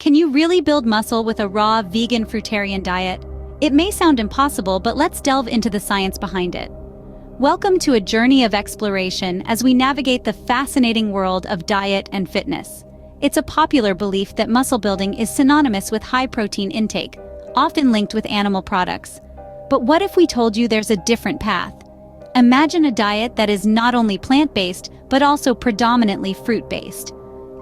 Can you really build muscle with a raw vegan fruitarian diet? It may sound impossible, but let's delve into the science behind it. Welcome to a journey of exploration as we navigate the fascinating world of diet and fitness. It's a popular belief that muscle building is synonymous with high protein intake, often linked with animal products. But what if we told you there's a different path? Imagine a diet that is not only plant-based, but also predominantly fruit-based.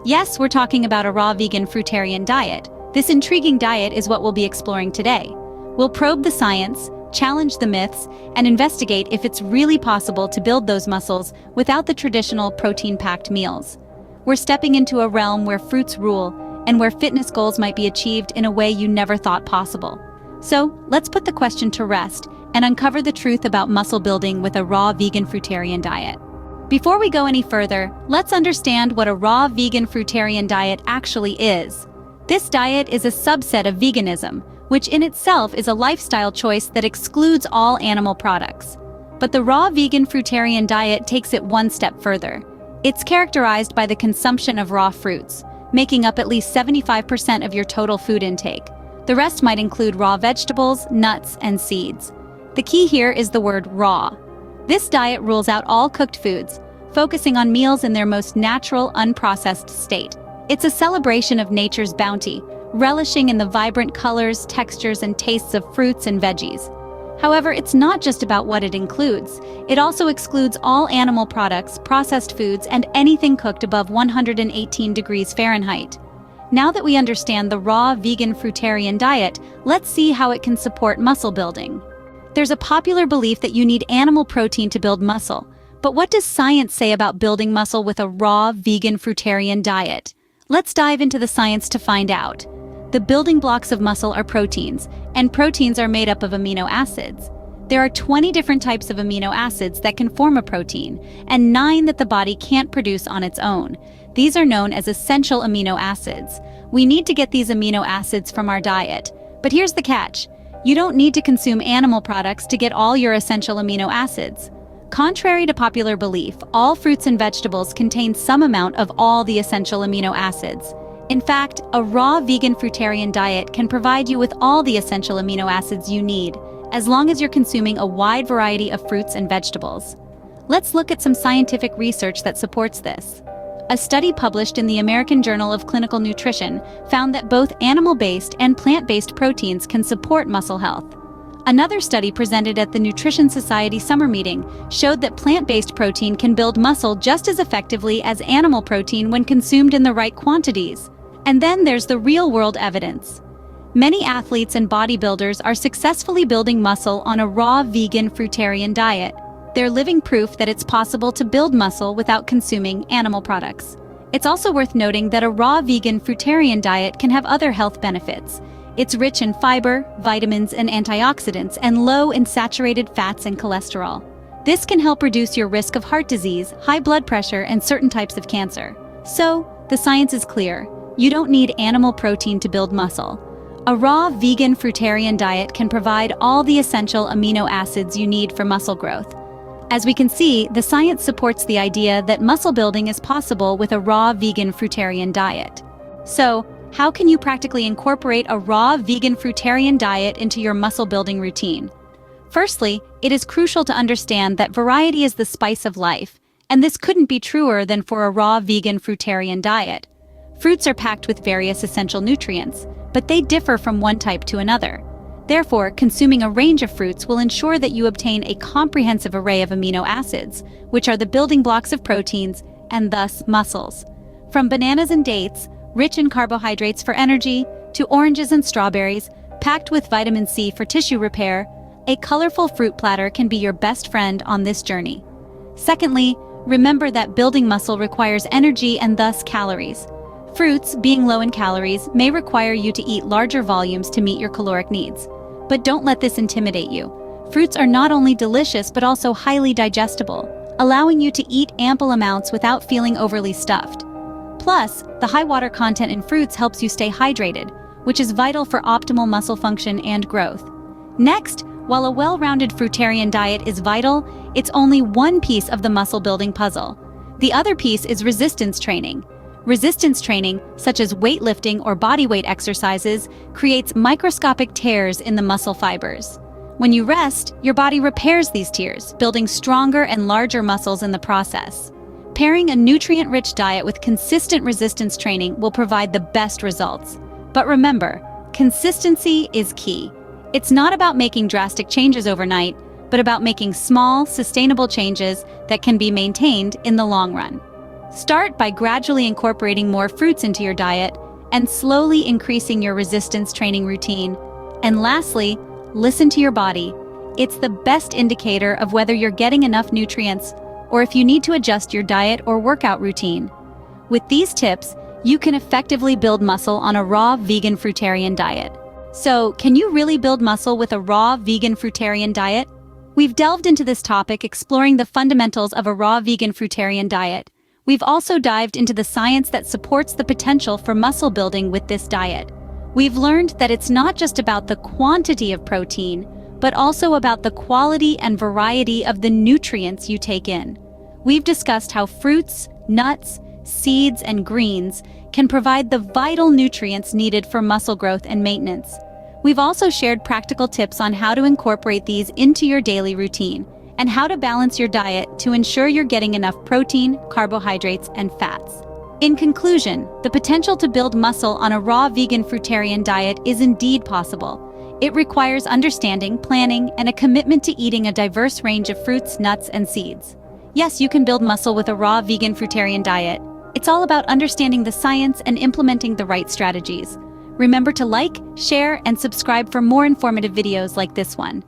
Yes, we're talking about a raw vegan fruitarian diet. This intriguing diet is what we'll be exploring today. We'll probe the science, challenge the myths, and investigate if it's really possible to build those muscles without the traditional protein-packed meals. We're stepping into a realm where fruits rule and where fitness goals might be achieved in a way you never thought possible. So, let's put the question to rest and uncover the truth about muscle building with a raw vegan fruitarian diet. Before we go any further, let's understand what a raw vegan fruitarian diet actually is. This diet is a subset of veganism, which in itself is a lifestyle choice that excludes all animal products. But the raw vegan fruitarian diet takes it one step further. It's characterized by the consumption of raw fruits, making up at least 75% of your total food intake. The rest might include raw vegetables, nuts, and seeds. The key here is the word raw. This diet rules out all cooked foods, focusing on meals in their most natural, unprocessed state. It's a celebration of nature's bounty, relishing in the vibrant colors, textures, and tastes of fruits and veggies. However, it's not just about what it includes. It also excludes all animal products, processed foods, and anything cooked above 118 degrees Fahrenheit. Now that we understand the raw vegan fruitarian diet, let's see how it can support muscle building. There's a popular belief that you need animal protein to build muscle. But what does science say about building muscle with a raw vegan fruitarian diet? Let's dive into the science to find out. The building blocks of muscle are proteins, and proteins are made up of amino acids. There are 20 different types of amino acids that can form a protein, and 9 that the body can't produce on its own. These are known as essential amino acids. We need to get these amino acids from our diet. But here's the catch. You don't need to consume animal products to get all your essential amino acids. Contrary to popular belief, all fruits and vegetables contain some amount of all the essential amino acids. In fact, a raw vegan fruitarian diet can provide you with all the essential amino acids you need, as long as you're consuming a wide variety of fruits and vegetables. Let's look at some scientific research that supports this. A study published in the American Journal of Clinical Nutrition found that both animal-based and plant-based proteins can support muscle health. Another study presented at the Nutrition Society summer meeting showed that plant-based protein can build muscle just as effectively as animal protein when consumed in the right quantities. And then there's the real-world evidence. Many athletes and bodybuilders are successfully building muscle on a raw vegan fruitarian diet. They're living proof that it's possible to build muscle without consuming animal products. It's also worth noting that a raw vegan fruitarian diet can have other health benefits. It's rich in fiber, vitamins, and antioxidants, and low in saturated fats and cholesterol. This can help reduce your risk of heart disease, high blood pressure, and certain types of cancer. So, the science is clear. You don't need animal protein to build muscle. A raw vegan fruitarian diet can provide all the essential amino acids you need for muscle growth. As we can see, the science supports the idea that muscle building is possible with a raw vegan fruitarian diet. So, how can you practically incorporate a raw vegan fruitarian diet into your muscle building routine? Firstly, it is crucial to understand that variety is the spice of life, and this couldn't be truer than for a raw vegan fruitarian diet. Fruits are packed with various essential nutrients, but they differ from one type to another. Therefore, consuming a range of fruits will ensure that you obtain a comprehensive array of amino acids, which are the building blocks of proteins and thus muscles. From bananas and dates, rich in carbohydrates for energy, to oranges and strawberries, packed with vitamin C for tissue repair, a colorful fruit platter can be your best friend on this journey. Secondly, remember that building muscle requires energy and thus calories. Fruits, being low in calories, may require you to eat larger volumes to meet your caloric needs. But don't let this intimidate you. Fruits are not only delicious but also highly digestible, allowing you to eat ample amounts without feeling overly stuffed. Plus, the high water content in fruits helps you stay hydrated, which is vital for optimal muscle function and growth. Next, while a well-rounded fruitarian diet is vital, it's only one piece of the muscle building puzzle. The other piece is resistance training. Resistance training, such as weightlifting or bodyweight exercises, creates microscopic tears in the muscle fibers. When you rest, your body repairs these tears, building stronger and larger muscles in the process. Pairing a nutrient-rich diet with consistent resistance training will provide the best results. But remember, consistency is key. It's not about making drastic changes overnight, but about making small, sustainable changes that can be maintained in the long run. Start by gradually incorporating more fruits into your diet and slowly increasing your resistance training routine. And lastly, listen to your body. It's the best indicator of whether you're getting enough nutrients or if you need to adjust your diet or workout routine. With these tips, you can effectively build muscle on a raw vegan fruitarian diet. So, can you really build muscle with a raw vegan fruitarian diet? We've delved into this topic exploring the fundamentals of a raw vegan fruitarian diet. We've also dived into the science that supports the potential for muscle building with this diet. We've learned that it's not just about the quantity of protein, but also about the quality and variety of the nutrients you take in. We've discussed how fruits, nuts, seeds, and greens can provide the vital nutrients needed for muscle growth and maintenance. We've also shared practical tips on how to incorporate these into your daily routine and how to balance your diet to ensure you're getting enough protein, carbohydrates, and fats. In conclusion, the potential to build muscle on a raw vegan fruitarian diet is indeed possible. It requires understanding, planning, and a commitment to eating a diverse range of fruits, nuts, and seeds. Yes, you can build muscle with a raw vegan fruitarian diet. It's all about understanding the science and implementing the right strategies. Remember to like, share, and subscribe for more informative videos like this one.